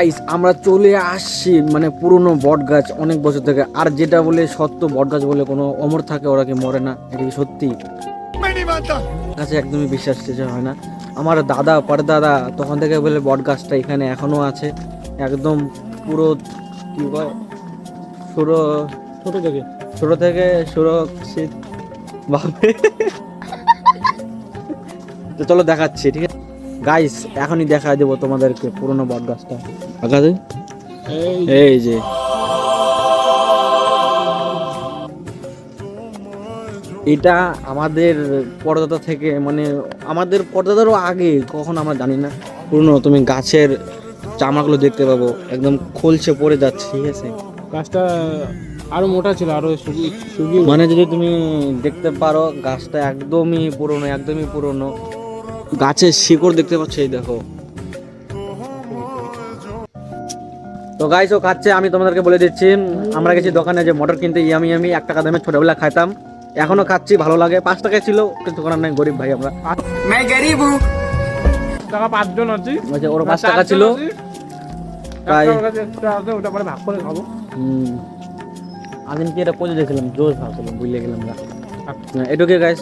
Guys আমরা চলে আসছি মানে পুরনো বট গাছ অনেক বছর থেকে। আর যেটা বলে সত্য, বট গাছ বলে কোনো অমর থাকে, ওরা কি মরে না? এটা কি সত্যি? কাছে একদমই বিশ্বাস টিশ্বাস হয় না। আমার দাদা পরদাদা তখন থেকে বলে বট গাছটা এখানে এখনো আছে, একদম পুরো কি কয় সুরো ছোট থেকে সুরক্ষিত ভাবে। তো চলো দেখাচ্ছি, ঠিক আছে গাইস, এখনই দেখা দেবো তোমাদেরকে পুরনো বট গাছটা। এই যে এটা আমাদের পরদাদা থেকে, মানে আমাদের পরদাদারও আগে কখন আমরা জানি না, পুরনো তুমি গাছের চামড়াগুলো দেখতে পাবো একদম খলছে পড়ে যাচ্ছে, ঠিক আছে। গাছটা আরো মোটা ছিল, আরো শুকিয়ে মানে যদি তুমি দেখতে পারো গাছটা একদমই পুরনো, একদমই পুরনো। গাছের শিকড় দেখতে পাচ্ছ, এই দেখো। তো গাইস ও খাচ্ছে, আমি তোমাদেরকে বলে দিচ্ছি, আমরা গেছি দোকানে যে মটর কিনতে, ইয়ামি ইয়ামি 1 টাকা দামে ছোটবেলা খাইতাম, এখনো খাচ্ছি, ভালো লাগে। 5 টাকায় ছিল, কিছু করার নাই, গরিব ভাই আমরা। টাকা 5 জন আছি, ওর 5 টাকা ছিল তাই। ওটা পরে ভাগ করে খাবো। আমি কি এটা পৌঁছে দেখছিলাম, জোর ভাবছিলাম, ভুলে গেলাম। এটুকু গাইস।